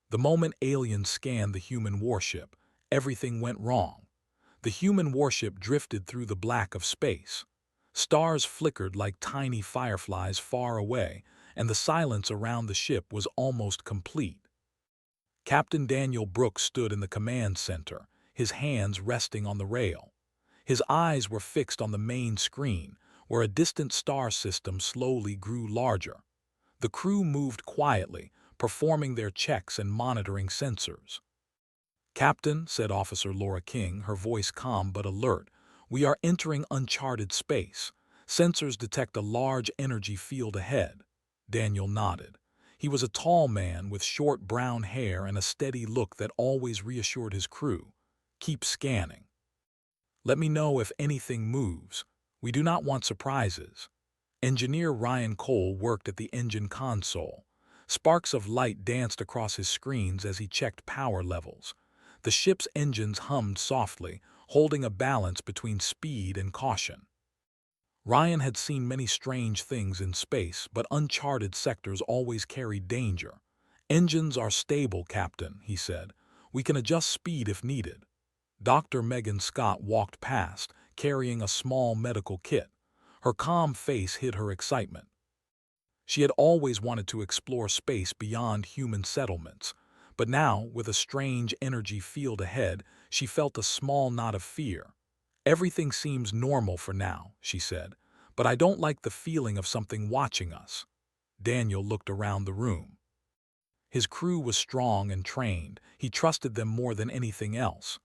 The moment aliens scanned the human warship, everything went wrong. The human warship drifted through the black of space. Stars flickered like tiny fireflies far away, and the silence around the ship was almost complete. Captain Daniel Brooks stood in the command center, his hands resting on the rail. His eyes were fixed on the main screen, where a distant star system slowly grew larger. The crew moved quietly, performing their checks and monitoring sensors. "Captain," said Officer Laura King, her voice calm but alert, "we are entering uncharted space. Sensors detect a large energy field ahead." Daniel nodded. He was a tall man with short brown hair and a steady look that always reassured his crew. "Keep scanning. Let me know if anything moves. We do not want surprises." Engineer Ryan Cole worked at the engine console. Sparks of light danced across his screens as he checked power levels. The ship's engines hummed softly, holding a balance between speed and caution. Ryan had seen many strange things in space, but uncharted sectors always carried danger. "Engines are stable, Captain," he said. "We can adjust speed if needed." Dr. Megan Scott walked past, carrying a small medical kit. Her calm face hid her excitement. She had always wanted to explore space beyond human settlements, but now, with a strange energy field ahead, she felt a small knot of fear. "Everything seems normal for now," she said, "but I don't like the feeling of something watching us." Daniel looked around the room. His crew was strong and trained. He trusted them more than anything else.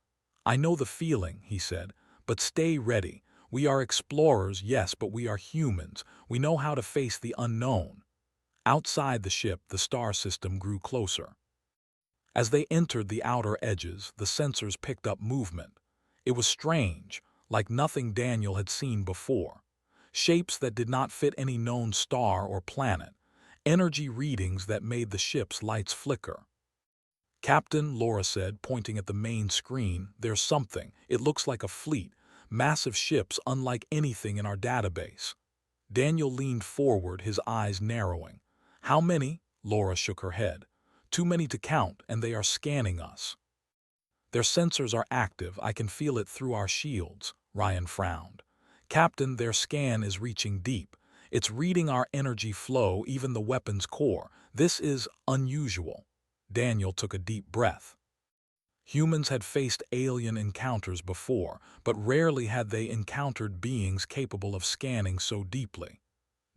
"I know the feeling," he said, "but stay ready. We are explorers, yes, but we are humans. We know how to face the unknown." Outside the ship, the star system grew closer. As they entered the outer edges, the sensors picked up movement. It was strange, like nothing Daniel had seen before. Shapes that did not fit any known star or planet. Energy readings that made the ship's lights flicker. "Captain," Laura said, pointing at the main screen, "there's something. It looks like a fleet. Massive ships unlike anything in our database." Daniel leaned forward, his eyes narrowing. "How many?" Laura shook her head. "Too many to count, and they are scanning us." "Their sensors are active. I can feel it through our shields." Ryan frowned. "Captain, their scan is reaching deep. It's reading our energy flow, even the weapon's core. This is unusual." Daniel took a deep breath. Humans had faced alien encounters before, but rarely had they encountered beings capable of scanning so deeply.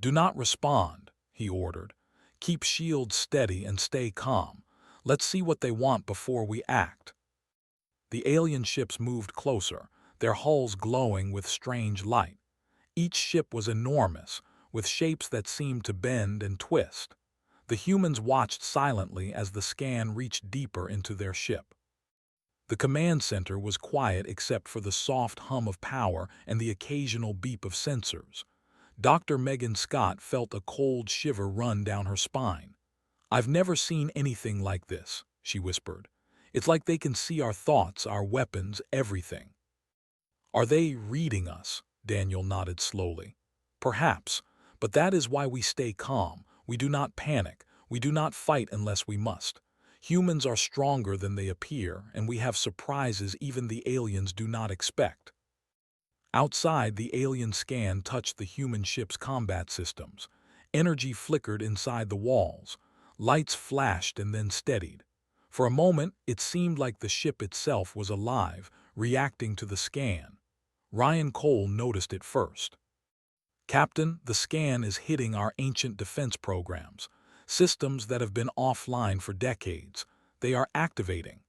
"Do not respond," he ordered. "Keep shields steady and stay calm. Let's see what they want before we act." The alien ships moved closer, their hulls glowing with strange light. Each ship was enormous, with shapes that seemed to bend and twist. The humans watched silently as the scan reached deeper into their ship. The command center was quiet except for the soft hum of power and the occasional beep of sensors. Dr. Megan Scott felt a cold shiver run down her spine. "I've never seen anything like this," she whispered. "It's like they can see our thoughts, our weapons, everything." "Are they reading us?" Daniel nodded slowly. "Perhaps, but that is why we stay calm. We do not panic. We do not fight unless we must. Humans are stronger than they appear, and we have surprises even the aliens do not expect." Outside, the alien scan touched the human ship's combat systems. Energy flickered inside the walls. Lights flashed and then steadied. For a moment, it seemed like the ship itself was alive, reacting to the scan. Ryan Cole noticed it first. "Captain, the scan is hitting our ancient defense programs. Systems that have been offline for decades. They are activating."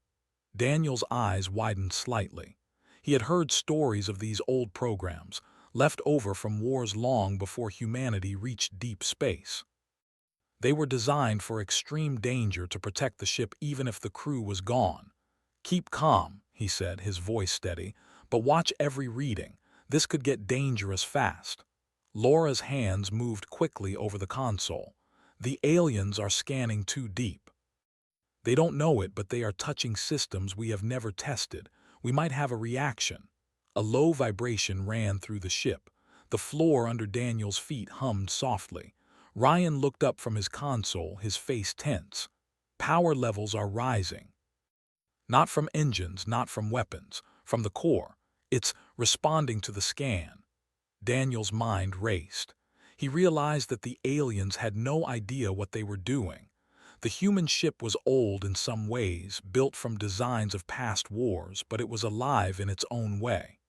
Daniel's eyes widened slightly. He had heard stories of these old programs, left over from wars long before humanity reached deep space. They were designed for extreme danger to protect the ship even if the crew was gone. "Keep calm," he said, his voice steady, "but watch every reading. This could get dangerous fast." Laura's hands moved quickly over the console. "The aliens are scanning too deep. They don't know it, but they are touching systems we have never tested. We might have a reaction." A low vibration ran through the ship. The floor under Daniel's feet hummed softly. Ryan looked up from his console, his face tense. Power levels are rising. Not from engines, not from weapons, from the core. It's responding to the scan. Daniel's mind raced. He realized that the aliens had no idea what they were doing. The human ship was old in some ways, built from designs of past wars, but it was alive in its own way.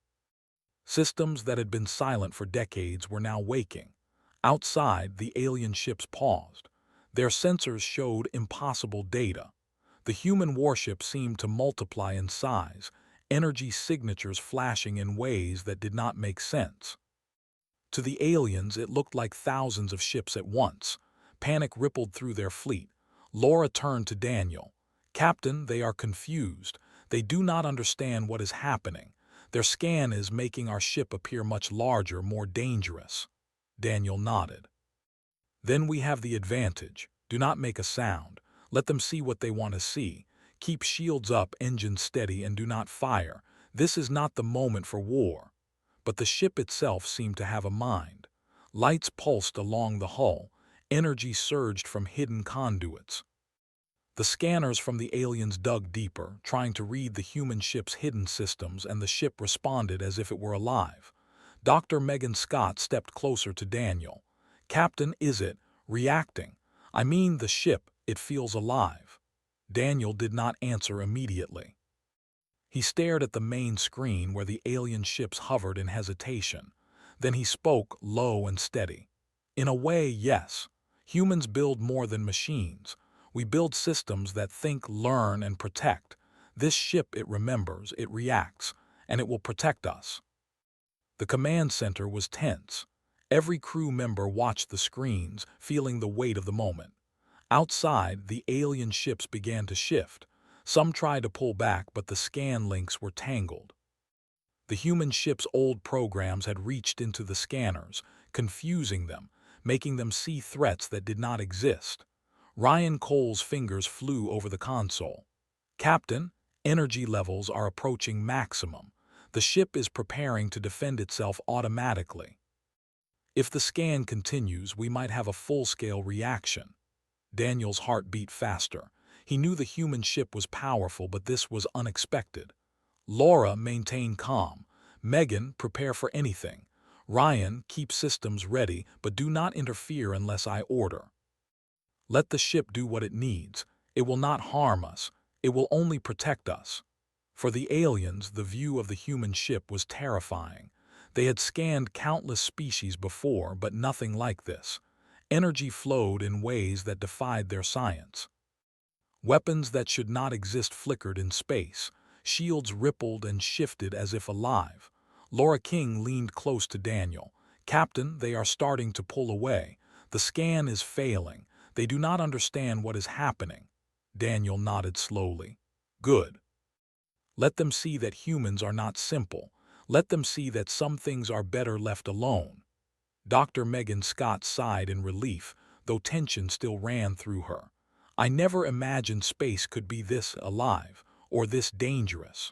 Systems that had been silent for decades were now waking. Outside, the alien ships paused. Their sensors showed impossible data. The human warship seemed to multiply in size, energy signatures flashing in ways that did not make sense. To the aliens, it looked like thousands of ships at once. Panic rippled through their fleet. Laura turned to Daniel. "Captain, they are confused. They do not understand what is happening. Their scan is making our ship appear much larger, more dangerous." Daniel nodded. "Then we have the advantage. Do not make a sound. Let them see what they want to see. Keep shields up, engines steady, and do not fire. This is not the moment for war." But the ship itself seemed to have a mind. Lights pulsed along the hull. Energy surged from hidden conduits. The scanners from the aliens dug deeper, trying to read the human ship's hidden systems, and the ship responded as if it were alive. Dr. Megan Scott stepped closer to Daniel. "Captain, is it reacting? I mean the ship, it feels alive." Daniel did not answer immediately. He stared at the main screen where the alien ships hovered in hesitation. Then he spoke, low and steady. "In a way, yes. Humans build more than machines. We build systems that think, learn, and protect. This ship, it remembers, it reacts, and it will protect us." The command center was tense. Every crew member watched the screens, feeling the weight of the moment. Outside, the alien ships began to shift. Some tried to pull back, but the scan links were tangled. The human ship's old programs had reached into the scanners, confusing them, making them see threats that did not exist. Ryan Cole's fingers flew over the console. "Captain, energy levels are approaching maximum. The ship is preparing to defend itself automatically. If the scan continues, we might have a full-scale reaction." Daniel's heart beat faster. He knew the human ship was powerful, but this was unexpected. "Laura, maintain calm. Megan, prepare for anything. Ryan, keep systems ready, but do not interfere unless I order. Let the ship do what it needs. It will not harm us. It will only protect us." For the aliens, the view of the human ship was terrifying. They had scanned countless species before, but nothing like this. Energy flowed in ways that defied their science. Weapons that should not exist flickered in space. Shields rippled and shifted as if alive. Laura King leaned close to Daniel. "Captain, they are starting to pull away. The scan is failing. They do not understand what is happening." Daniel nodded slowly. "Good. Let them see that humans are not simple. Let them see that some things are better left alone." Dr. Megan Scott sighed in relief, though tension still ran through her. "I never imagined space could be this alive, or this dangerous."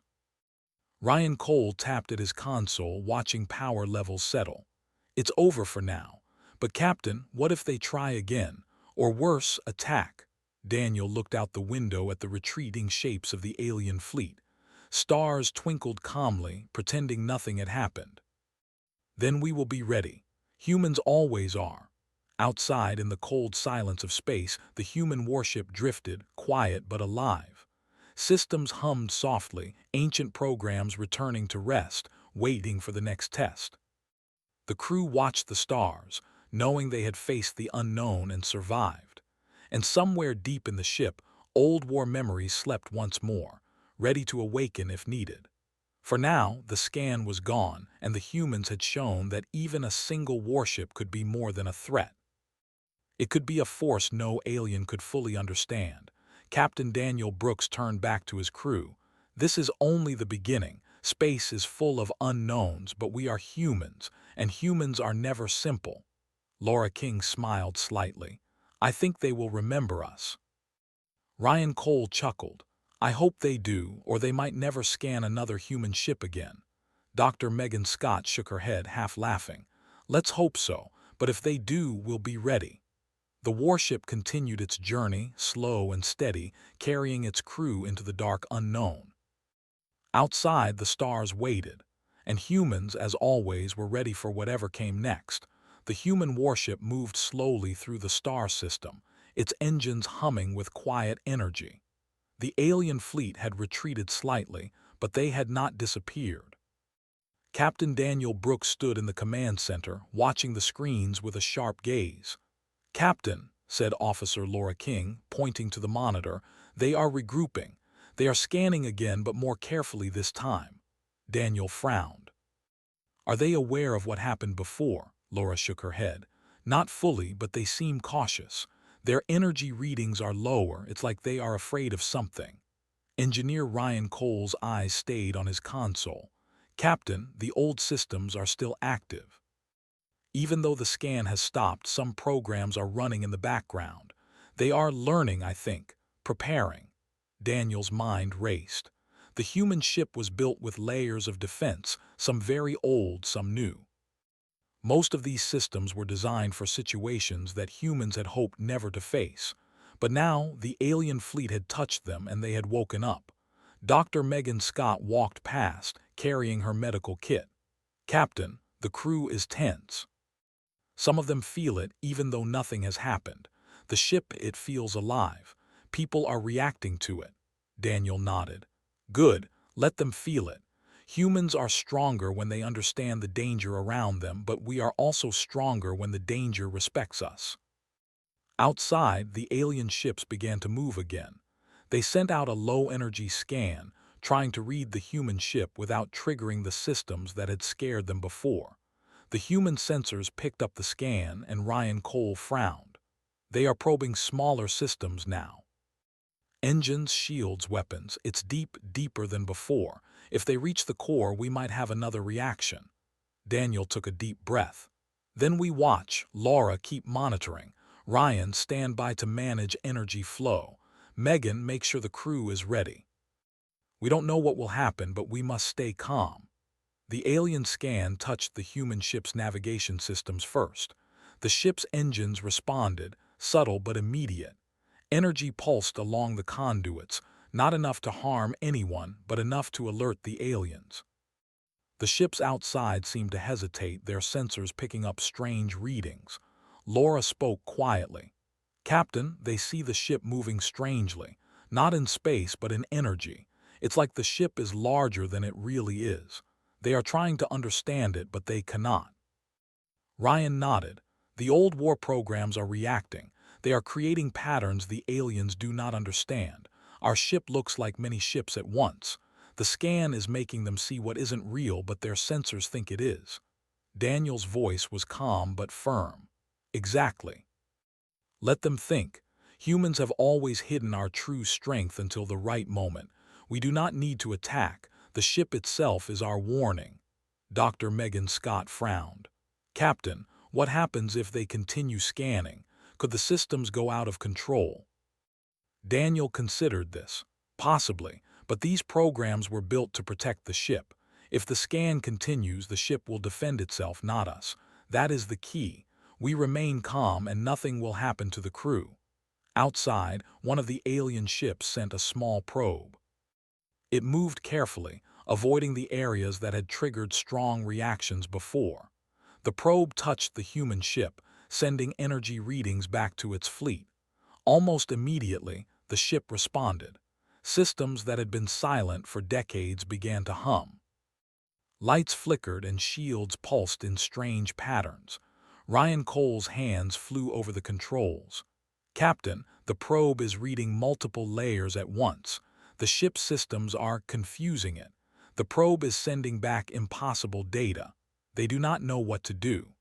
Ryan Cole tapped at his console, watching power levels settle. "It's over for now. But Captain, what if they try again? Or worse, attack?" Daniel looked out the window at the retreating shapes of the alien fleet. Stars twinkled calmly, pretending nothing had happened. "Then we will be ready. Humans always are." Outside, in the cold silence of space, the human warship drifted, quiet but alive. Systems hummed softly, ancient programs returning to rest, waiting for the next test. The crew watched the stars, knowing they had faced the unknown and survived. And somewhere deep in the ship, old war memories slept once more, ready to awaken if needed. For now, the scan was gone, and the humans had shown that even a single warship could be more than a threat. It could be a force no alien could fully understand. Captain Daniel Brooks turned back to his crew. "This is only the beginning. Space is full of unknowns, but we are humans, and humans are never simple." Laura King smiled slightly. "I think they will remember us." Ryan Cole chuckled. "I hope they do, or they might never scan another human ship again." Dr. Megan Scott shook her head, half laughing. "Let's hope so, but if they do, we'll be ready." The warship continued its journey, slow and steady, carrying its crew into the dark unknown. Outside, the stars waited, and humans, as always, were ready for whatever came next. The human warship moved slowly through the star system, its engines humming with quiet energy. The alien fleet had retreated slightly, but they had not disappeared. Captain Daniel Brooks stood in the command center, watching the screens with a sharp gaze. "Captain," said Officer Laura King, pointing to the monitor, "they are regrouping. They are scanning again, but more carefully this time." Daniel frowned. "Are they aware of what happened before?" Laura shook her head. "Not fully, but they seem cautious. Their energy readings are lower. It's like they are afraid of something." Engineer Ryan Cole's eyes stayed on his console. "Captain, the old systems are still active. Even though the scan has stopped, some programs are running in the background. They are learning, I think, preparing." Daniel's mind raced. The human ship was built with layers of defense, some very old, some new. Most of these systems were designed for situations that humans had hoped never to face. But now the alien fleet had touched them and they had woken up. Dr. Megan Scott walked past, carrying her medical kit. "Captain, the crew is tense. Some of them feel it even though nothing has happened. The ship, it feels alive. People are reacting to it." Daniel nodded. "Good, let them feel it. Humans are stronger when they understand the danger around them, but we are also stronger when the danger respects us." Outside, the alien ships began to move again. They sent out a low-energy scan, trying to read the human ship without triggering the systems that had scared them before. The human sensors picked up the scan, and Ryan Cole frowned. "They are probing smaller systems now. Engines, shields, weapons. It's deeper than before. If they reach the core, we might have another reaction." Daniel took a deep breath. "Then we watch. Laura, keep monitoring. Ryan, stand by to manage energy flow. Megan, make sure the crew is ready. We don't know what will happen, but we must stay calm." The alien scan touched the human ship's navigation systems first. The ship's engines responded, subtle but immediate. Energy pulsed along the conduits, not enough to harm anyone, but enough to alert the aliens. The ships outside seemed to hesitate, their sensors picking up strange readings. Laura spoke quietly. "Captain, they see the ship moving strangely, not in space but in energy. It's like the ship is larger than it really is. They are trying to understand it, but they cannot." Ryan nodded. "The old war programs are reacting. They are creating patterns the aliens do not understand. Our ship looks like many ships at once. The scan is making them see what isn't real, but their sensors think it is." Daniel's voice was calm but firm. "Exactly. Let them think. Humans have always hidden our true strength until the right moment. We do not need to attack. The ship itself is our warning." Dr. Megan Scott frowned. "Captain, what happens if they continue scanning? Could the systems go out of control?" Daniel considered this. "Possibly, but these programs were built to protect the ship. If the scan continues, the ship will defend itself, not us. That is the key. We remain calm and nothing will happen to the crew." Outside, one of the alien ships sent a small probe. It moved carefully, avoiding the areas that had triggered strong reactions before. The probe touched the human ship, sending energy readings back to its fleet. Almost immediately, the ship responded. Systems that had been silent for decades began to hum. Lights flickered and shields pulsed in strange patterns. Ryan Cole's hands flew over the controls. "Captain, the probe is reading multiple layers at once. The ship's systems are confusing it. The probe is sending back impossible data. They do not know what to do."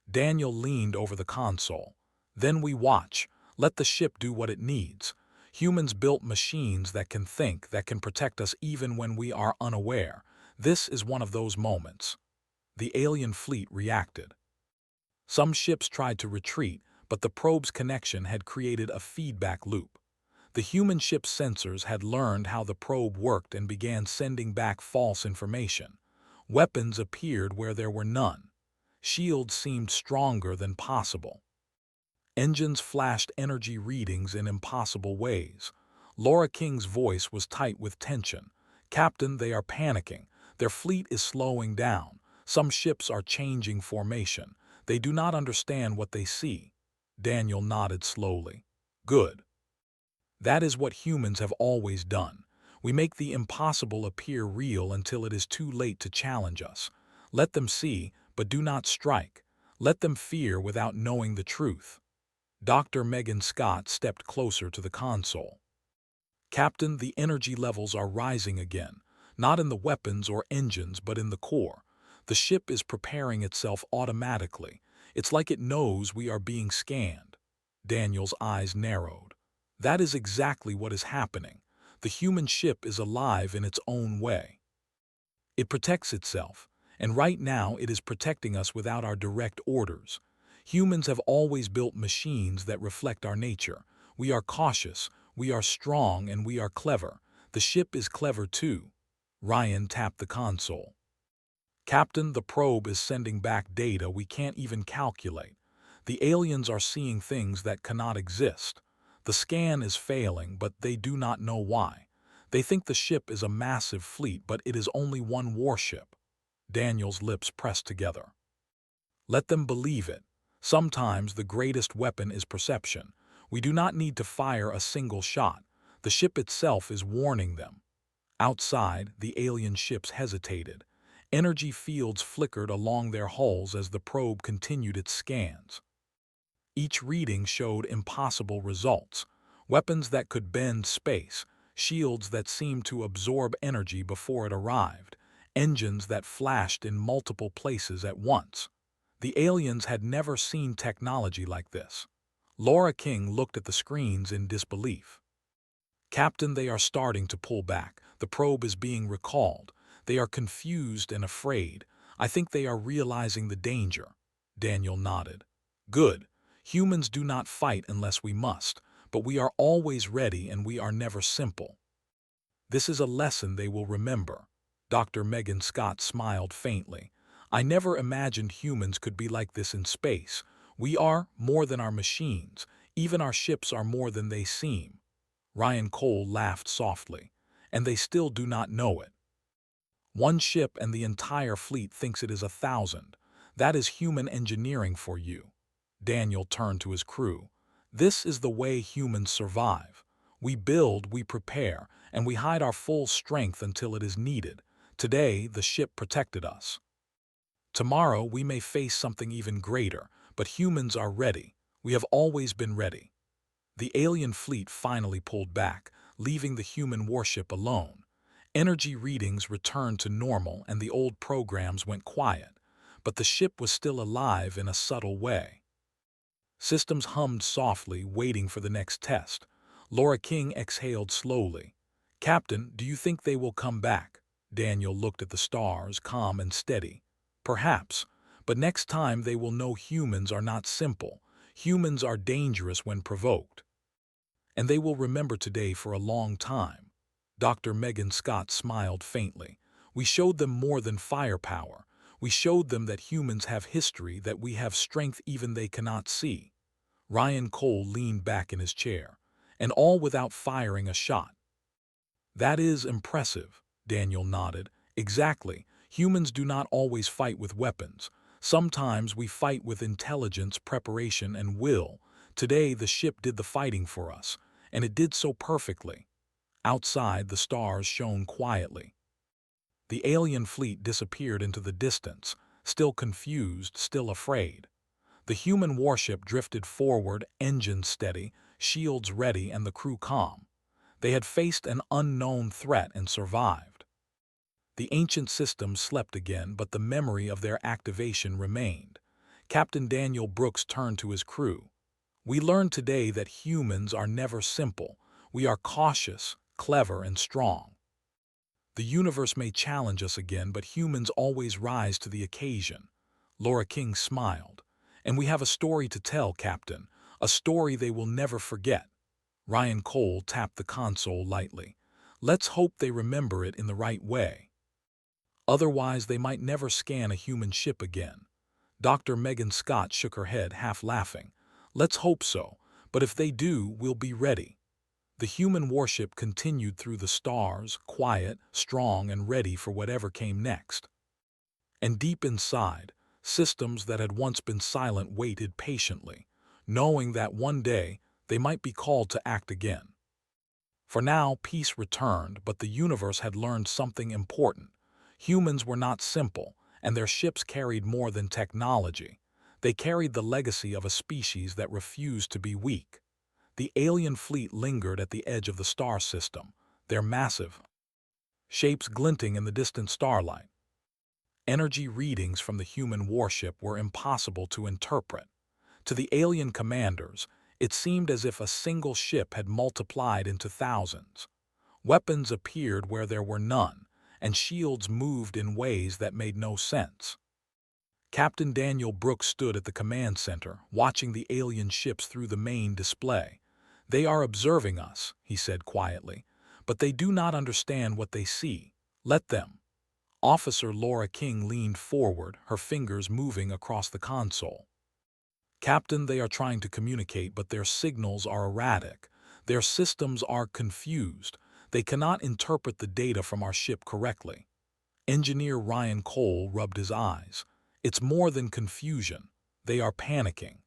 Daniel leaned over the console. "Then we watch. Let the ship do what it needs. Humans built machines that can think, that can protect us even when we are unaware. This is one of those moments." The alien fleet reacted. Some ships tried to retreat, but the probe's connection had created a feedback loop. The human ship's sensors had learned how the probe worked and began sending back false information. Weapons appeared where there were none. Shields seemed stronger than possible. Engines flashed energy readings in impossible ways. Laura King's voice was tight with tension. "Captain, they are panicking. Their fleet is slowing down. Some ships are changing formation. They do not understand what they see." Daniel nodded slowly. "Good. That is what humans have always done. We make the impossible appear real until it is too late to challenge us. Let them see, but do not strike. Let them fear without knowing the truth." Dr. Megan Scott stepped closer to the console. "Captain, the energy levels are rising again, not in the weapons or engines but in the core. The ship is preparing itself automatically. It's like it knows we are being scanned." Daniel's eyes narrowed. "That is exactly what is happening. The human ship is alive in its own way. It protects itself, and right now it is protecting us without our direct orders. Humans have always built machines that reflect our nature. We are cautious, we are strong, and we are clever. The ship is clever too." Ryan tapped the console. "Captain, the probe is sending back data we can't even calculate. The aliens are seeing things that cannot exist. The scan is failing, but they do not know why. They think the ship is a massive fleet, but it is only one warship." Daniel's lips pressed together. "Let them believe it. Sometimes the greatest weapon is perception. We do not need to fire a single shot. The ship itself is warning them." Outside, the alien ships hesitated. Energy fields flickered along their hulls as the probe continued its scans. Each reading showed impossible results: weapons that could bend space, shields that seemed to absorb energy before it arrived, engines that flashed in multiple places at once. The aliens had never seen technology like this. Laura King looked at the screens in disbelief. "Captain, they are starting to pull back. The probe is being recalled. They are confused and afraid. I think they are realizing the danger." Daniel nodded. "Good. Humans do not fight unless we must, but we are always ready and we are never simple. This is a lesson they will remember." Dr. Megan Scott smiled faintly. "I never imagined humans could be like this in space. We are more than our machines. Even our ships are more than they seem." Ryan Cole laughed softly. "And they still do not know it. One ship and the entire fleet thinks it is 1,000. That is human engineering for you." Daniel turned to his crew. "This is the way humans survive. We build, we prepare, and we hide our full strength until it is needed. Today, the ship protected us. Tomorrow, we may face something even greater, but humans are ready. We have always been ready." The alien fleet finally pulled back, leaving the human warship alone. Energy readings returned to normal and the old programs went quiet, but the ship was still alive in a subtle way. Systems hummed softly, waiting for the next test. Laura King exhaled slowly. "Captain, do you think they will come back?" Daniel looked at the stars, calm and steady. "Perhaps, but next time they will know humans are not simple. Humans are dangerous when provoked. And they will remember today for a long time." Dr. Megan Scott smiled faintly. "We showed them more than firepower. We showed them that humans have history, that we have strength even they cannot see." Ryan Cole leaned back in his chair. "And all without firing a shot." "That is impressive," Daniel nodded. "Exactly. Humans do not always fight with weapons. Sometimes we fight with intelligence, preparation, and will. Today the ship did the fighting for us, and it did so perfectly." Outside, the stars shone quietly. The alien fleet disappeared into the distance, still confused, still afraid. The human warship drifted forward, engines steady, shields ready, and the crew calm. They had faced an unknown threat and survived. The ancient system slept again, but the memory of their activation remained. Captain Daniel Brooks turned to his crew. "We learned today that humans are never simple. We are cautious, clever, and strong. The universe may challenge us again, but humans always rise to the occasion." Laura King smiled. "And we have a story to tell, Captain, a story they will never forget." Ryan Cole tapped the console lightly. "Let's hope they remember it in the right way. Otherwise, they might never scan a human ship again." Dr. Megan Scott shook her head, half laughing. Let's hope so, but if they do, we'll be ready. The human warship continued through the stars, quiet, strong, and ready for whatever came next. And deep inside, systems that had once been silent waited patiently, knowing that one day they might be called to act again. For now, peace returned, but the universe had learned something important. Humans were not simple, and their ships carried more than technology. They carried the legacy of a species that refused to be weak. The alien fleet lingered at the edge of the star system, their massive shapes glinting in the distant starlight. Energy readings from the human warship were impossible to interpret. To the alien commanders, it seemed as if a single ship had multiplied into thousands. Weapons appeared where there were none, and shields moved in ways that made no sense. Captain Daniel Brooks stood at the command center, watching the alien ships through the main display. "They are observing us," he said quietly, "but they do not understand what they see. Let them." Officer Laura King leaned forward, her fingers moving across the console. "Captain, they are trying to communicate, but their signals are erratic. Their systems are confused. They cannot interpret the data from our ship correctly." Engineer Ryan Cole rubbed his eyes. "It's more than confusion. They are panicking.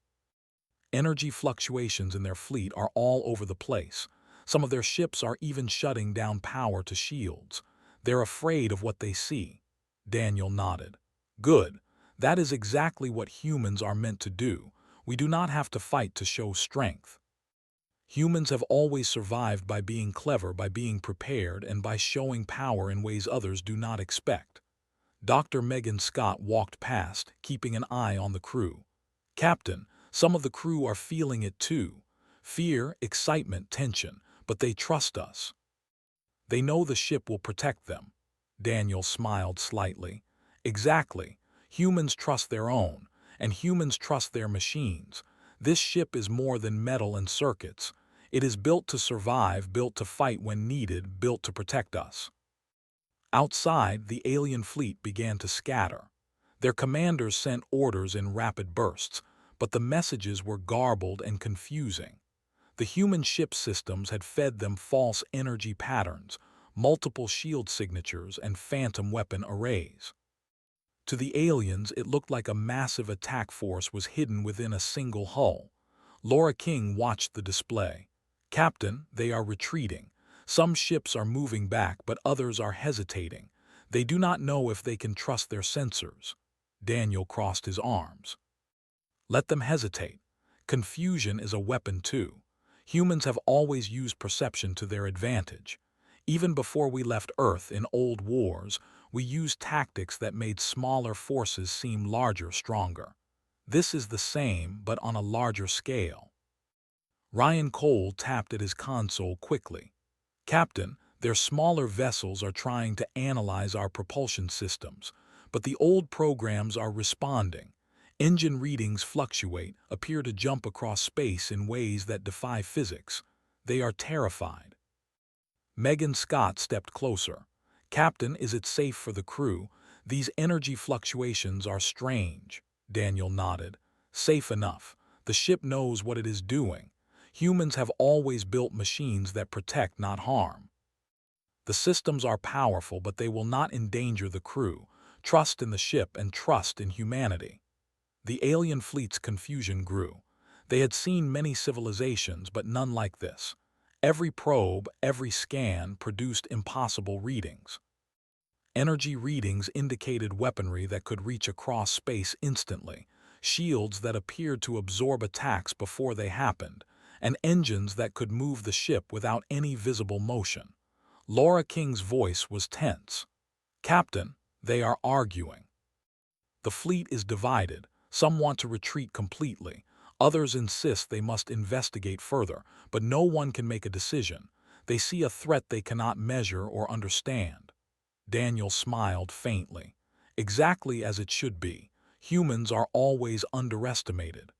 Energy fluctuations in their fleet are all over the place. Some of their ships are even shutting down power to shields. They're afraid of what they see." Daniel nodded. "Good. That is exactly what humans are meant to do. We do not have to fight to show strength. Humans have always survived by being clever, by being prepared, and by showing power in ways others do not expect." Dr. Megan Scott walked past, keeping an eye on the crew. "Captain, some of the crew are feeling it too. Fear, excitement, tension, but they trust us. They know the ship will protect them." Daniel smiled slightly. "Exactly. Humans trust their own, and humans trust their machines. This ship is more than metal and circuits. It is built to survive, built to fight when needed, built to protect us." Outside, the alien fleet began to scatter. Their commanders sent orders in rapid bursts, but the messages were garbled and confusing. The human ship systems had fed them false energy patterns, multiple shield signatures, and phantom weapon arrays. To the aliens, it looked like a massive attack force was hidden within a single hull. Laura King watched the display. "Captain, they are retreating. Some ships are moving back, but others are hesitating. They do not know if they can trust their sensors." Daniel crossed his arms. "Let them hesitate. Confusion is a weapon too. Humans have always used perception to their advantage. Even before we left Earth in old wars, we used tactics that made smaller forces seem larger, stronger. This is the same, but on a larger scale." Ryan Cole tapped at his console quickly. "Captain, their smaller vessels are trying to analyze our propulsion systems, but the old programs are responding. Engine readings fluctuate, appear to jump across space in ways that defy physics. They are terrified." Megan Scott stepped closer. "Captain, is it safe for the crew? These energy fluctuations are strange." Daniel nodded. "Safe enough. The ship knows what it is doing. Humans have always built machines that protect, not harm. The systems are powerful, but they will not endanger the crew. Trust in the ship and trust in humanity." The alien fleet's confusion grew. They had seen many civilizations, but none like this. Every probe, every scan produced impossible readings. Energy readings indicated weaponry that could reach across space instantly, shields that appeared to absorb attacks before they happened, and engines that could move the ship without any visible motion. Laura King's voice was tense. "Captain, they are arguing. The fleet is divided. Some want to retreat completely. Others insist they must investigate further, but no one can make a decision. They see a threat they cannot measure or understand." Daniel smiled faintly. "Exactly as it should be. Humans are always underestimated.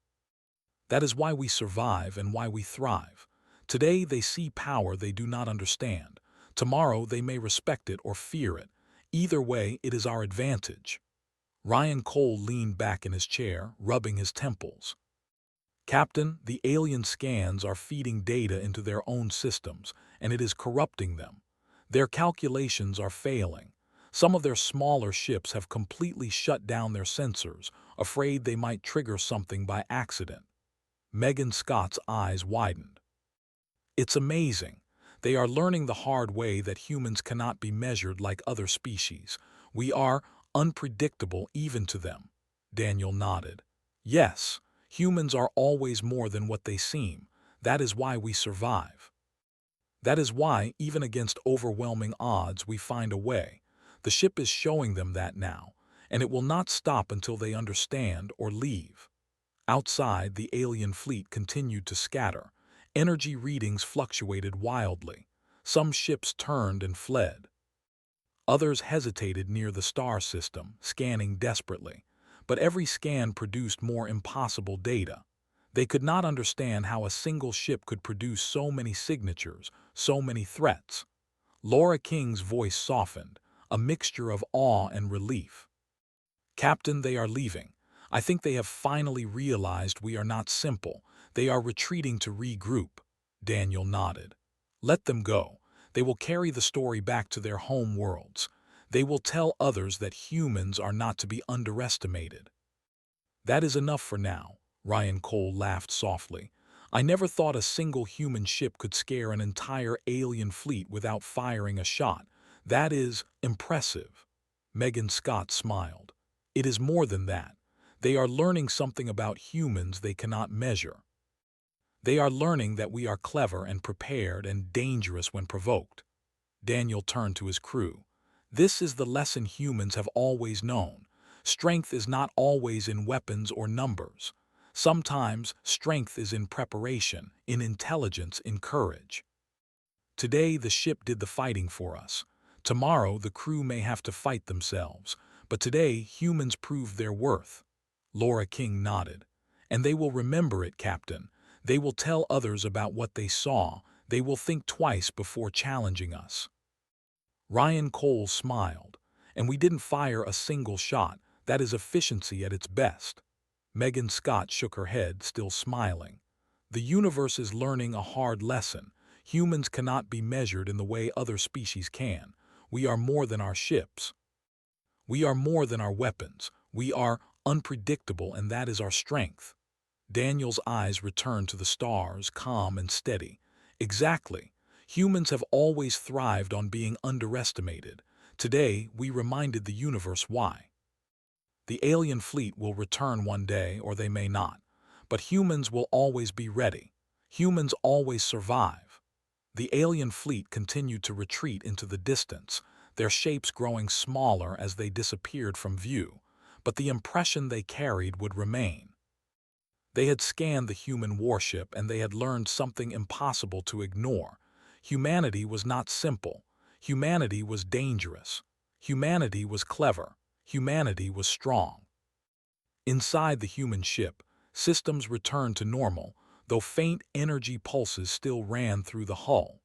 That is why we survive and why we thrive. Today they see power they do not understand. Tomorrow they may respect it or fear it. Either way, it is our advantage." Ryan Cole leaned back in his chair, rubbing his temples. Captain, the alien scans are feeding data into their own systems, and it is corrupting them. Their calculations are failing. Some of their smaller ships have completely shut down their sensors, afraid they might trigger something by accident. Megan Scott's eyes widened. It's amazing. They are learning the hard way that humans cannot be measured like other species. We are unpredictable even to them. Daniel nodded. Yes, humans are always more than what they seem. That is why we survive. That is why, even against overwhelming odds, we find a way. The ship is showing them that now, and it will not stop until they understand or leave. Outside, the alien fleet continued to scatter. Energy readings fluctuated wildly. Some ships turned and fled. Others hesitated near the star system, scanning desperately. But every scan produced more impossible data. They could not understand how a single ship could produce so many signatures, so many threats. Laura King's voice softened, a mixture of awe and relief. Captain, they are leaving. I think they have finally realized we are not simple. They are retreating to regroup. Daniel nodded. Let them go. They will carry the story back to their home worlds. They will tell others that humans are not to be underestimated. That is enough for now, Ryan Cole laughed softly. I never thought a single human ship could scare an entire alien fleet without firing a shot. That is impressive. Megan Scott smiled. It is more than that. They are learning something about humans they cannot measure. They are learning that we are clever and prepared and dangerous when provoked. Daniel turned to his crew. This is the lesson humans have always known. Strength is not always in weapons or numbers. Sometimes strength is in preparation, in intelligence, in courage. Today the ship did the fighting for us. Tomorrow the crew may have to fight themselves. But today humans proved their worth. Laura King nodded. And they will remember it, Captain. They will tell others about what they saw. They will think twice before challenging us. Ryan Cole smiled. And we didn't fire a single shot. That is efficiency at its best. Megan Scott shook her head, still smiling. The universe is learning a hard lesson. Humans cannot be measured in the way other species can. We are more than our ships. We are more than our weapons. We are unpredictable, and that is our strength. Daniel's eyes returned to the stars, calm and steady. Exactly. Humans have always thrived on being underestimated. Today, we reminded the universe why. The alien fleet will return one day, or they may not. But humans will always be ready. Humans always survive. The alien fleet continued to retreat into the distance, their shapes growing smaller as they disappeared from view. But the impression they carried would remain. They had scanned the human warship, and they had learned something impossible to ignore. Humanity was not simple. Humanity was dangerous. Humanity was clever. Humanity was strong. Inside the human ship, systems returned to normal, though faint energy pulses still ran through the hull.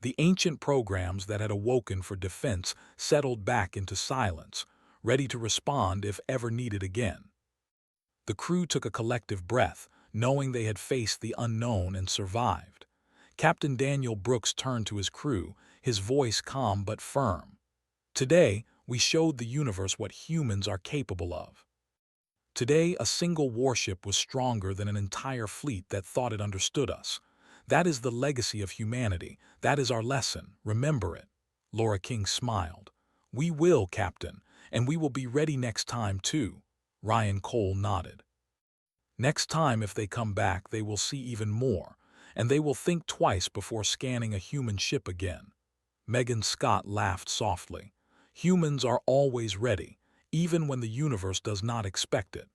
The ancient programs that had awoken for defense settled back into silence, ready to respond if ever needed again. The crew took a collective breath, knowing they had faced the unknown and survived. Captain Daniel Brooks turned to his crew, his voice calm but firm. Today, we showed the universe what humans are capable of. Today, a single warship was stronger than an entire fleet that thought it understood us. That is the legacy of humanity. That is our lesson. Remember it. Laura King smiled. We will, Captain, and we will be ready next time too. Ryan Cole nodded. Next time, if they come back, they will see even more, and they will think twice before scanning a human ship again. Megan Scott laughed softly. Humans are always ready, even when the universe does not expect it.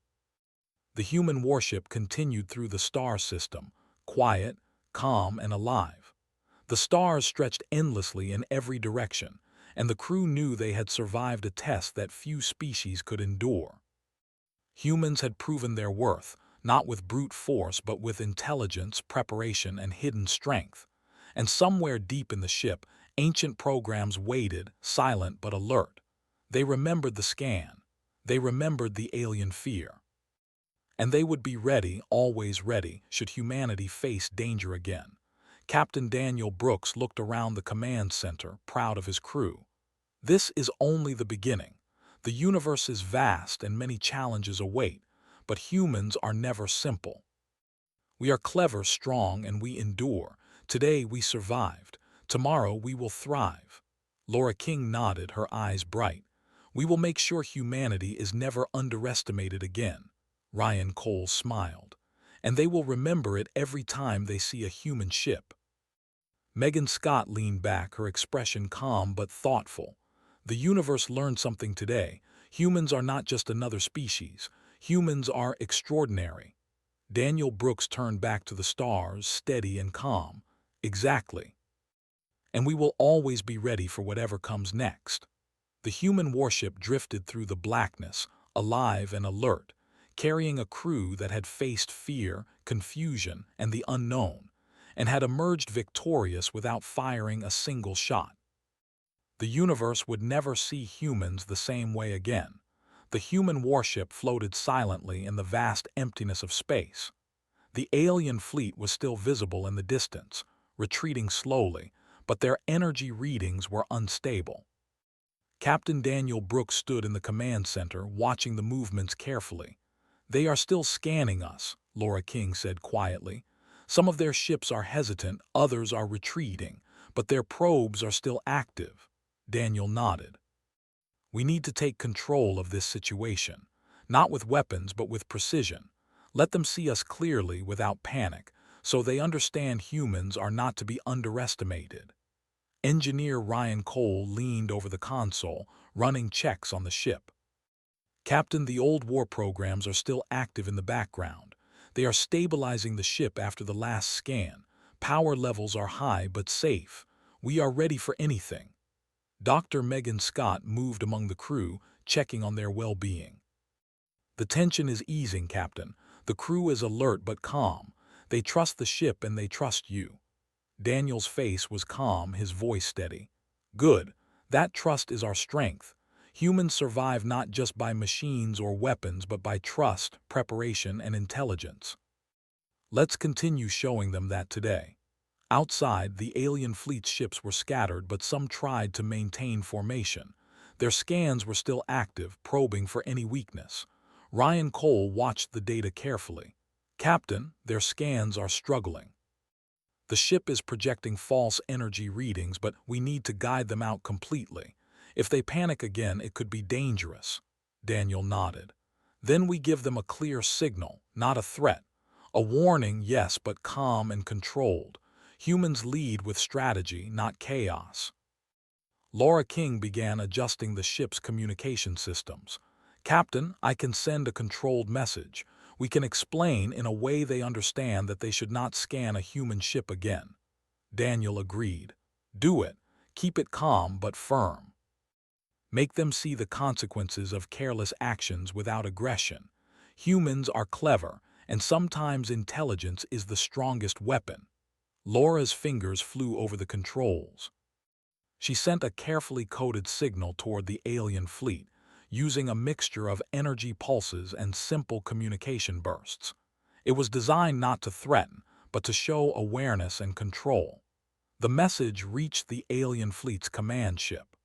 The human warship continued through the star system, quiet, calm, and alive. The stars stretched endlessly in every direction, and the crew knew they had survived a test that few species could endure. Humans had proven their worth, not with brute force but with intelligence, preparation, and hidden strength. And somewhere deep in the ship, ancient programs waited, silent but alert. They remembered the scan. They remembered the alien fear. And they would be ready, always ready, should humanity face danger again. Captain Daniel Brooks looked around the command center, proud of his crew. This is only the beginning. The universe is vast and many challenges await, but humans are never simple. We are clever, strong, and we endure. Today we survived. Tomorrow we will thrive. Laura King nodded, her eyes bright. We will make sure humanity is never underestimated again. Ryan Cole smiled. And they will remember it every time they see a human ship. Megan Scott leaned back, her expression calm but thoughtful. The universe learned something today. Humans are not just another species. Humans are extraordinary. Daniel Brooks turned back to the stars, steady and calm. Exactly. And we will always be ready for whatever comes next. The human warship drifted through the blackness, alive and alert, carrying a crew that had faced fear, confusion, and the unknown, and had emerged victorious without firing a single shot. The universe would never see humans the same way again. The human warship floated silently in the vast emptiness of space. The alien fleet was still visible in the distance, retreating slowly, but their energy readings were unstable. Captain Daniel Brooks stood in the command center, watching the movements carefully. They are still scanning us, Laura King said quietly. Some of their ships are hesitant, others are retreating, but their probes are still active. Daniel nodded. We need to take control of this situation, not with weapons but with precision. Let them see us clearly without panic, so they understand humans are not to be underestimated. Engineer Ryan Cole leaned over the console, running checks on the ship. Captain, the old war programs are still active in the background. They are stabilizing the ship after the last scan. Power levels are high but safe. We are ready for anything. Dr. Megan Scott moved among the crew, checking on their well-being. The tension is easing, Captain. The crew is alert but calm. They trust the ship and they trust you. Daniel's face was calm, his voice steady. Good. That trust is our strength. Humans survive not just by machines or weapons, but by trust, preparation, and intelligence. Let's continue showing them that today. Outside, the alien fleet's ships were scattered, but some tried to maintain formation. Their scans were still active, probing for any weakness. Ryan Cole watched the data carefully. Captain, their scans are struggling. The ship is projecting false energy readings, but we need to guide them out completely. If they panic again, it could be dangerous. Daniel nodded. Then we give them a clear signal, not a threat. A warning, yes, but calm and controlled. Humans lead with strategy, not chaos. Laura King began adjusting the ship's communication systems. Captain, I can send a controlled message. We can explain in a way they understand that they should not scan a human ship again. Daniel agreed. Do it. Keep it calm but firm. Make them see the consequences of careless actions without aggression. Humans are clever, and sometimes intelligence is the strongest weapon. Laura's fingers flew over the controls. She sent a carefully coded signal toward the alien fleet, using a mixture of energy pulses and simple communication bursts. It was designed not to threaten, but to show awareness and control. The message reached the alien fleet's command ship.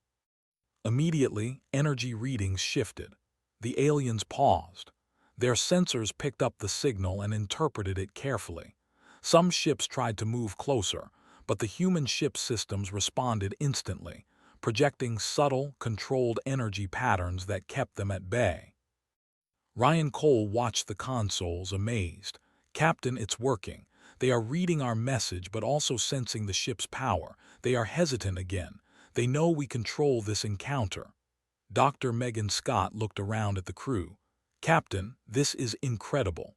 Immediately, energy readings shifted. The aliens paused. Their sensors picked up the signal and interpreted it carefully. Some ships tried to move closer, but the human ship systems responded instantly, projecting subtle, controlled energy patterns that kept them at bay. Ryan Cole watched the consoles, amazed. Captain, it's working. They are reading our message but also sensing the ship's power. They are hesitant again. They know we control this encounter. Dr. Megan Scott looked around at the crew. Captain, this is incredible.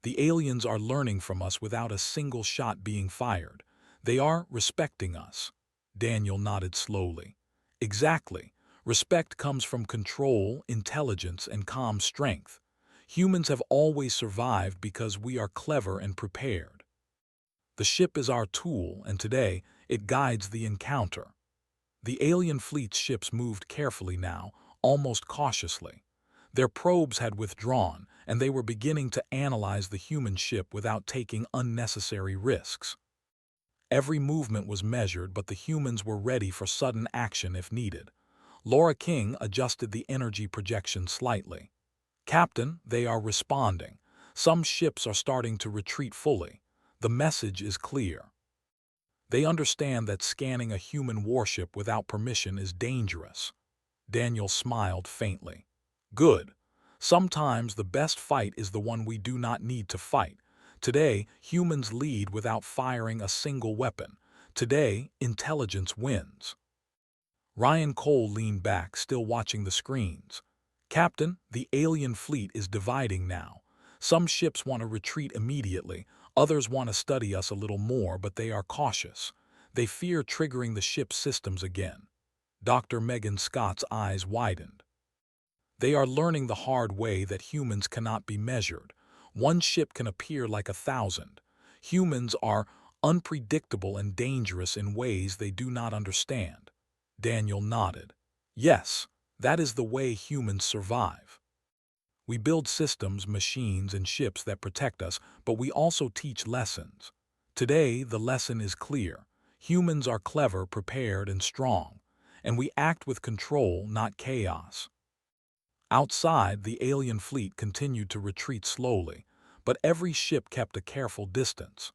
The aliens are learning from us without a single shot being fired. They are respecting us. Daniel nodded slowly. Exactly. Respect comes from control, intelligence, and calm strength. Humans have always survived because we are clever and prepared. The ship is our tool, and today it guides the encounter. The alien fleet's ships moved carefully now, almost cautiously. Their probes had withdrawn, and they were beginning to analyze the human ship without taking unnecessary risks. Every movement was measured, but the humans were ready for sudden action if needed. Laura King adjusted the energy projection slightly. "Captain, they are responding. Some ships are starting to retreat fully. The message is clear. They understand that scanning a human warship without permission is dangerous." Daniel smiled faintly. "Good. Sometimes the best fight is the one we do not need to fight. Today, humans lead without firing a single weapon. Today, intelligence wins." Ryan Cole leaned back, still watching the screens. "Captain, the alien fleet is dividing now. Some ships want to retreat immediately, others want to study us a little more, but they are cautious. They fear triggering the ship's systems again." Dr. Megan Scott's eyes widened. "They are learning the hard way that humans cannot be measured. One ship can appear like 1,000. Humans are unpredictable and dangerous in ways they do not understand." Daniel nodded. "Yes, that is the way humans survive. We build systems, machines, and ships that protect us, but we also teach lessons. Today, the lesson is clear. Humans are clever, prepared, and strong, and we act with control, not chaos." Outside, the alien fleet continued to retreat slowly, but every ship kept a careful distance.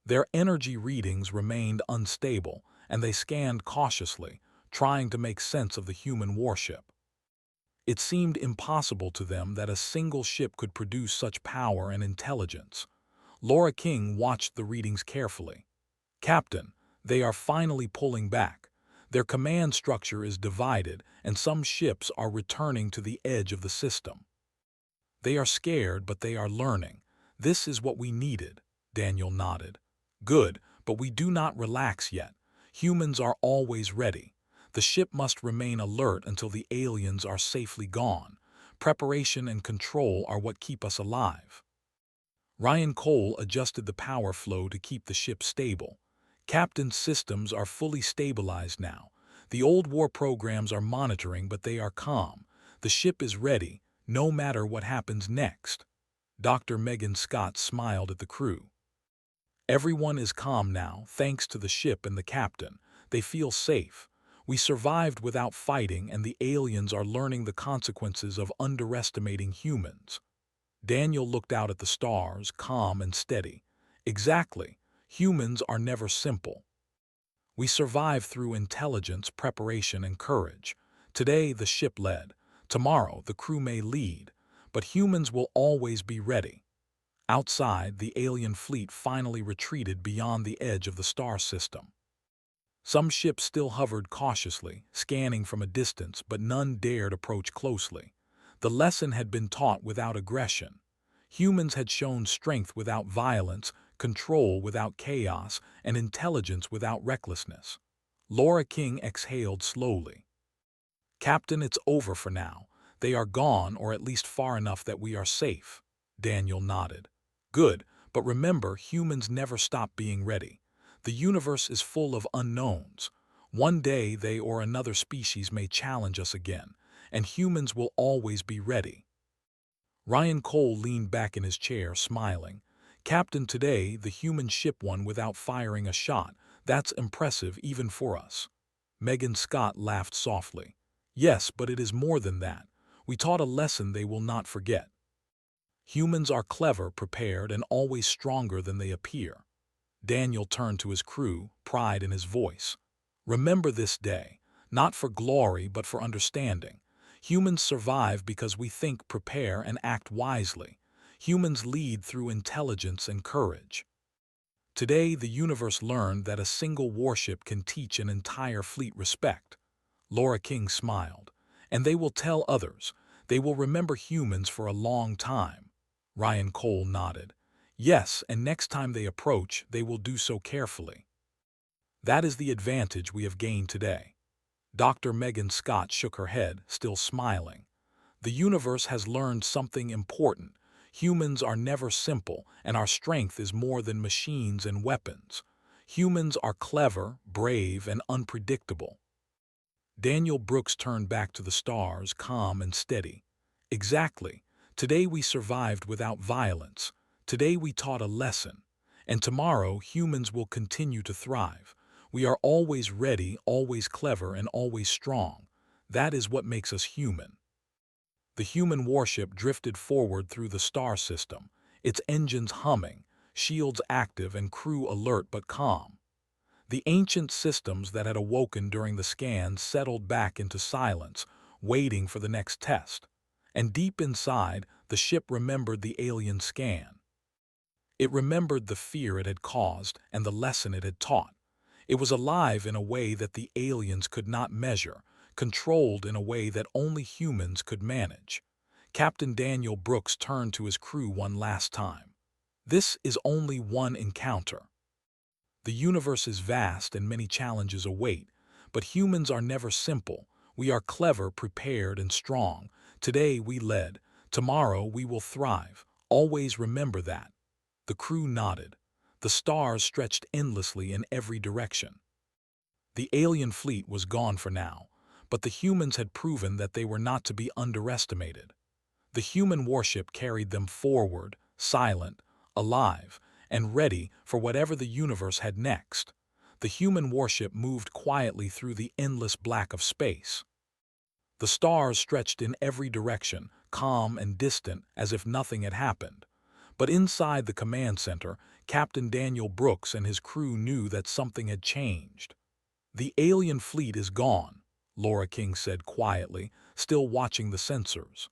Their energy readings remained unstable, and they scanned cautiously, trying to make sense of the human warship. It seemed impossible to them that a single ship could produce such power and intelligence. Laura King watched the readings carefully. "Captain, they are finally pulling back. Their command structure is divided, and some ships are returning to the edge of the system. They are scared, but they are learning. This is what we needed." Daniel nodded. "Good, but we do not relax yet. Humans are always ready. The ship must remain alert until the aliens are safely gone. Preparation and control are what keep us alive." Ryan Cole adjusted the power flow to keep the ship stable. "Captain's systems are fully stabilized now. The old war programs are monitoring, but they are calm. The ship is ready, no matter what happens next." Dr. Megan Scott smiled at the crew. "Everyone is calm now, thanks to the ship and the captain. They feel safe. We survived without fighting, and the aliens are learning the consequences of underestimating humans." Daniel looked out at the stars, calm and steady. "Exactly. Humans are never simple. We survive through intelligence, preparation, and courage. Today, the ship led. Tomorrow, the crew may lead. But humans will always be ready." Outside, the alien fleet finally retreated beyond the edge of the star system. Some ships still hovered cautiously, scanning from a distance, but none dared approach closely. The lesson had been taught without aggression. Humans had shown strength without violence, control without chaos, and intelligence without recklessness. Laura King exhaled slowly. "Captain, it's over for now. They are gone, or at least far enough that we are safe." Daniel nodded. "Good, but remember, humans never stop being ready. The universe is full of unknowns. One day they or another species may challenge us again, and humans will always be ready." Ryan Cole leaned back in his chair, smiling. "Captain, today the human ship won without firing a shot. That's impressive even for us." Megan Scott laughed softly. "Yes, but it is more than that. We taught a lesson they will not forget. Humans are clever, prepared, and always stronger than they appear." Daniel turned to his crew, pride in his voice. "Remember this day, not for glory but for understanding. Humans survive because we think, prepare, and act wisely. Humans lead through intelligence and courage." Today, the universe learned that a single warship can teach an entire fleet respect. Laura King smiled. "And they will tell others. They will remember humans for a long time." Ryan Cole nodded. "Yes, and next time they approach, they will do so carefully. That is the advantage we have gained today." Dr. Megan Scott shook her head, still smiling. "The universe has learned something important. Humans are never simple, and our strength is more than machines and weapons. Humans are clever, brave, and unpredictable." Daniel Brooks turned back to the stars, calm and steady. "Exactly. Today we survived without violence. Today we taught a lesson. And tomorrow humans will continue to thrive. We are always ready, always clever, and always strong. That is what makes us human. The human warship drifted forward through the star system, its engines humming, shields active, and crew alert but calm. The ancient systems that had awoken during the scan settled back into silence, waiting for the next test. And deep inside, the ship remembered the alien scan. It remembered the fear it had caused and the lesson it had taught. It was alive in a way that the aliens could not measure, controlled in a way that only humans could manage. Captain Daniel Brooks turned to his crew one last time. This is only one encounter. The universe is vast and many challenges await, but humans are never simple. We are clever, prepared, and strong. Today we led. Tomorrow we will thrive. Always remember that. The crew nodded. The stars stretched endlessly in every direction. The alien fleet was gone for now, but the humans had proven that they were not to be underestimated. The human warship carried them forward, silent, alive, and ready for whatever the universe had next. The human warship moved quietly through the endless black of space. The stars stretched in every direction, calm and distant, as if nothing had happened. But inside the command center, Captain Daniel Brooks and his crew knew that something had changed. "The alien fleet is gone," Laura King said quietly, still watching the sensors.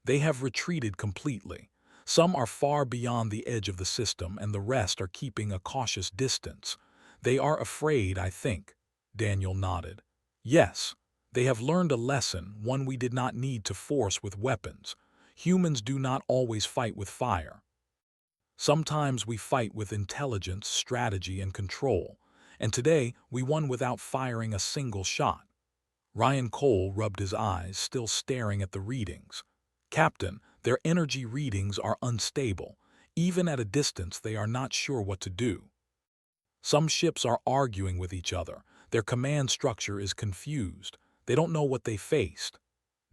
"They have retreated completely. Some are far beyond the edge of the system, and the rest are keeping a cautious distance. They are afraid, I think." Daniel nodded. "Yes, they have learned a lesson, one we did not need to force with weapons. Humans do not always fight with fire. Sometimes we fight with intelligence, strategy, and control. And today we won without firing a single shot." Ryan Cole rubbed his eyes, still staring at the readings. "Captain, their energy readings are unstable. Even at a distance, they are not sure what to do. Some ships are arguing with each other. Their command structure is confused. They don't know what they faced."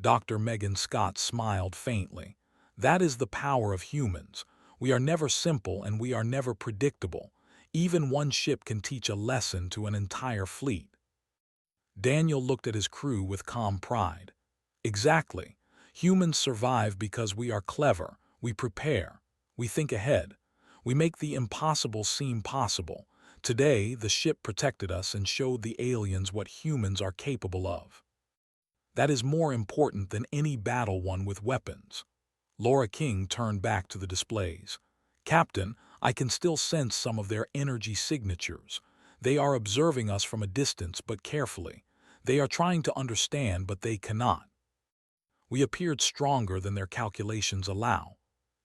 Dr. Megan Scott smiled faintly. "That is the power of humans. We are never simple and we are never predictable. Even one ship can teach a lesson to an entire fleet." Daniel looked at his crew with calm pride. "Exactly. Humans survive because we are clever, we prepare, we think ahead. We make the impossible seem possible. Today, the ship protected us and showed the aliens what humans are capable of. That is more important than any battle won with weapons." Laura King turned back to the displays. "Captain, I can still sense some of their energy signatures. They are observing us from a distance but carefully. They are trying to understand, but they cannot. We appeared stronger than their calculations allow."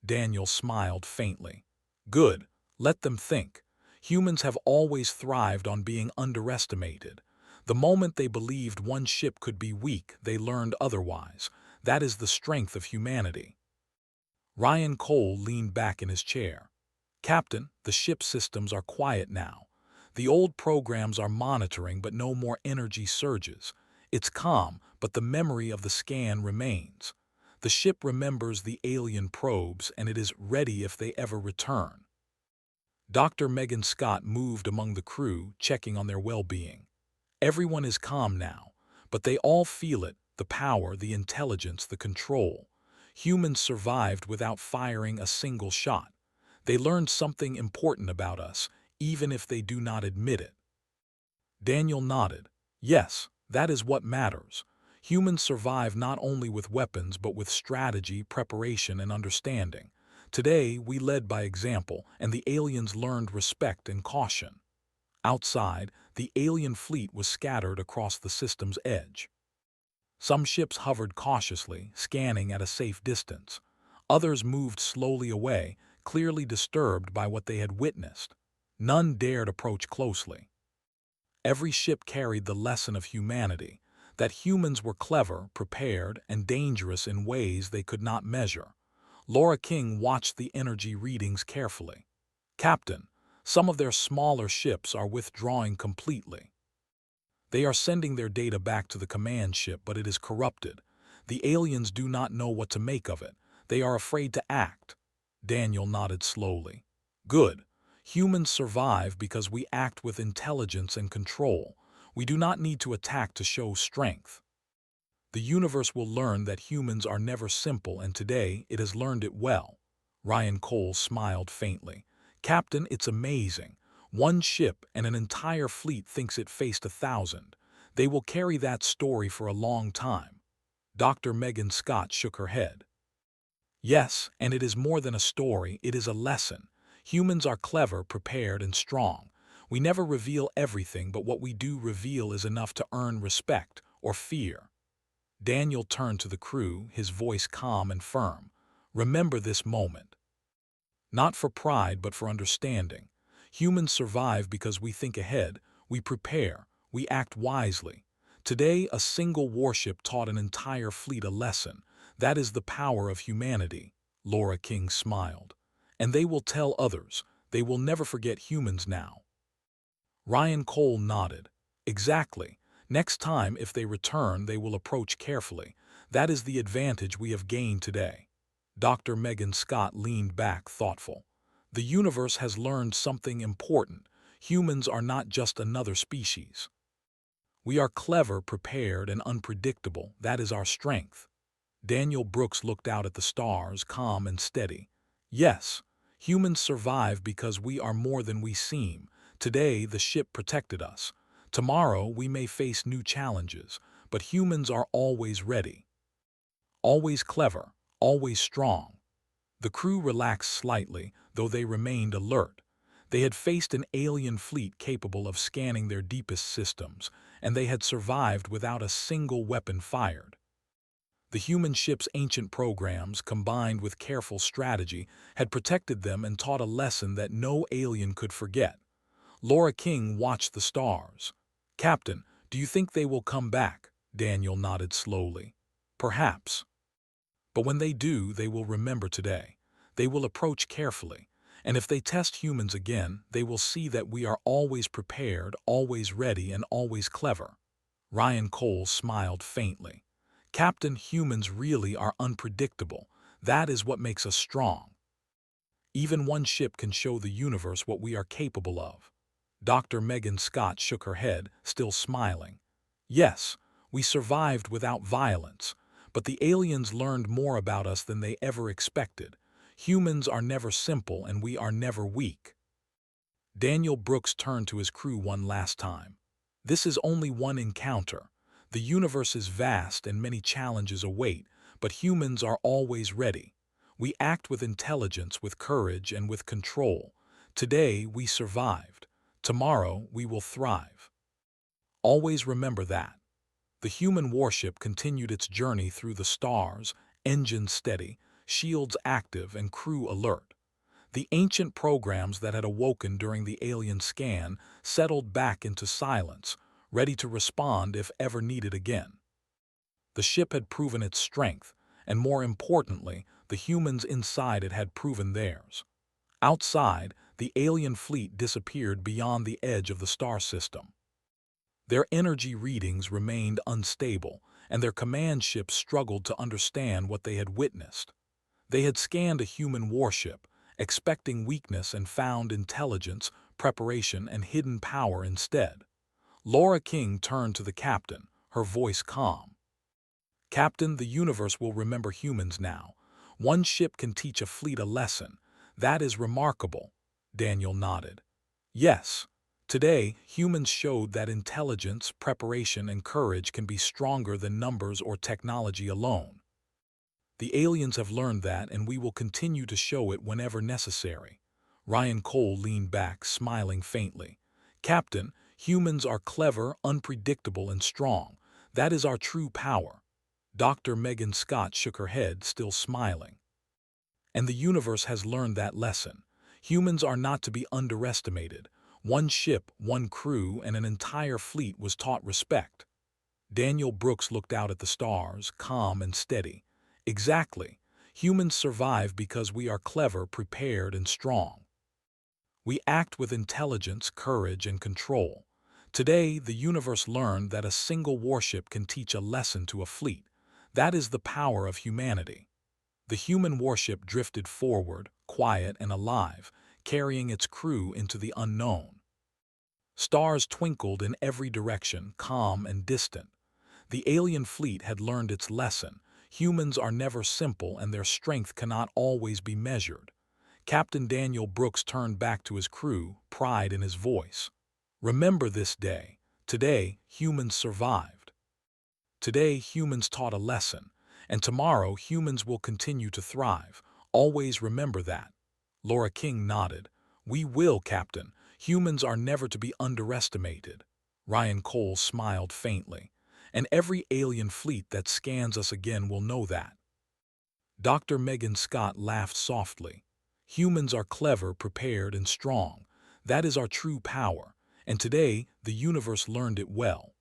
Daniel smiled faintly. "Good. Let them think. Humans have always thrived on being underestimated. The moment they believed one ship could be weak, they learned otherwise. That is the strength of humanity." Ryan Cole leaned back in his chair. "Captain, the ship systems are quiet now. The old programs are monitoring, but no more energy surges. It's calm, but the memory of the scan remains. The ship remembers the alien probes, and it is ready if they ever return." Dr. Megan Scott moved among the crew, checking on their well-being. "Everyone is calm now, but they all feel it, the power, the intelligence, the control. Humans survived without firing a single shot. They learned something important about us, even if they do not admit it." Daniel nodded. "Yes, that is what matters. Humans survive not only with weapons but with strategy, preparation, and understanding. Today, we led by example, and the aliens learned respect and caution." Outside, the alien fleet was scattered across the system's edge. Some ships hovered cautiously, scanning at a safe distance. Others moved slowly away, clearly disturbed by what they had witnessed. None dared approach closely. Every ship carried the lesson of humanity, that humans were clever, prepared, and dangerous in ways they could not measure. Laura King watched the energy readings carefully. "Captain, some of their smaller ships are withdrawing completely. They are sending their data back to the command ship, but it is corrupted. The aliens do not know what to make of it. They are afraid to act. Daniel nodded slowly. Good. Humans survive because we act with intelligence and control. We do not need to attack to show strength. The universe will learn that humans are never simple, and today it has learned it well. Ryan Cole smiled faintly. Captain, it's amazing. One ship and an entire fleet thinks it faced 1,000. They will carry that story for a long time. Dr. Megan Scott shook her head. Yes, and it is more than a story, it is a lesson. Humans are clever, prepared, and strong. We never reveal everything, but what we do reveal is enough to earn respect or fear. Daniel turned to the crew, his voice calm and firm. Remember this moment. Not for pride, but for understanding. Humans survive because we think ahead, we prepare, we act wisely. Today, a single warship taught an entire fleet a lesson. That is the power of humanity. Laura King smiled. And they will tell others. They will never forget humans now. Ryan Cole nodded. Exactly. Next time, if they return, they will approach carefully. That is the advantage we have gained today. Dr. Megan Scott leaned back, thoughtful. The universe has learned something important. Humans are not just another species. We are clever, prepared, and unpredictable. That is our strength. Daniel Brooks looked out at the stars, calm and steady. Yes, humans survive because we are more than we seem. Today, the ship protected us. Tomorrow, we may face new challenges, but humans are always ready. Always clever, always strong. The crew relaxed slightly, though they remained alert. They had faced an alien fleet capable of scanning their deepest systems, and they had survived without a single weapon fired. The human ship's ancient programs, combined with careful strategy, had protected them and taught a lesson that no alien could forget. Laura King watched the stars. Captain, do you think they will come back? Daniel nodded slowly. Perhaps. But when they do, they will remember today. They will approach carefully. And if they test humans again, they will see that we are always prepared, always ready, and always clever. Ryan Cole smiled faintly. Captain, humans really are unpredictable. That is what makes us strong. Even one ship can show the universe what we are capable of. Dr. Megan Scott shook her head, still smiling. Yes, we survived without violence, but the aliens learned more about us than they ever expected. Humans are never simple and we are never weak. Daniel Brooks turned to his crew one last time. This is only one encounter. The universe is vast and many challenges await, but humans are always ready. We act with intelligence, with courage, and with control. Today, we survived. Tomorrow, we will thrive. Always remember that. The human warship continued its journey through the stars, engines steady, shields active, and crew alert. The ancient programs that had awoken during the alien scan settled back into silence, ready to respond if ever needed again. The ship had proven its strength, and more importantly, the humans inside it had proven theirs. Outside, the alien fleet disappeared beyond the edge of the star system. Their energy readings remained unstable, and their command ships struggled to understand what they had witnessed. They had scanned a human warship, expecting weakness, and found intelligence, preparation, and hidden power instead. Laura King turned to the captain, her voice calm. Captain, the universe will remember humans now. One ship can teach a fleet a lesson. That is remarkable. Daniel nodded. Yes. Today, humans showed that intelligence, preparation, and courage can be stronger than numbers or technology alone. The aliens have learned that, and we will continue to show it whenever necessary. Ryan Cole leaned back, smiling faintly. Captain, humans are clever, unpredictable, and strong. That is our true power. Dr. Megan Scott shook her head, still smiling. And the universe has learned that lesson. Humans are not to be underestimated. One ship, one crew, and an entire fleet was taught respect. Daniel Brooks looked out at the stars, calm and steady. Exactly. Humans survive because we are clever, prepared, and strong. We act with intelligence, courage, and control. Today, the universe learned that a single warship can teach a lesson to a fleet. That is the power of humanity. The human warship drifted forward, quiet and alive, carrying its crew into the unknown. Stars twinkled in every direction, calm and distant. The alien fleet had learned its lesson. Humans are never simple and their strength cannot always be measured. Captain Daniel Brooks turned back to his crew, pride in his voice. Remember this day. Today, humans survived. Today, humans taught a lesson. And tomorrow, humans will continue to thrive. Always remember that. Laura King nodded. We will, Captain. Humans are never to be underestimated. Ryan Cole smiled faintly. And every alien fleet that scans us again will know that. Dr. Megan Scott laughed softly. Humans are clever, prepared, and strong. That is our true power, and today the universe learned it well.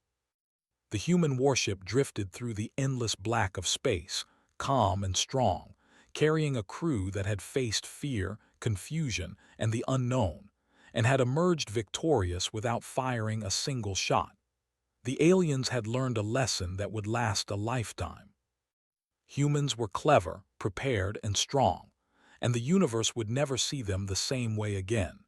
The human warship drifted through the endless black of space, calm and strong, carrying a crew that had faced fear, confusion, and the unknown, and had emerged victorious without firing a single shot. The aliens had learned a lesson that would last a lifetime. Humans were clever, prepared, and strong, and the universe would never see them the same way again.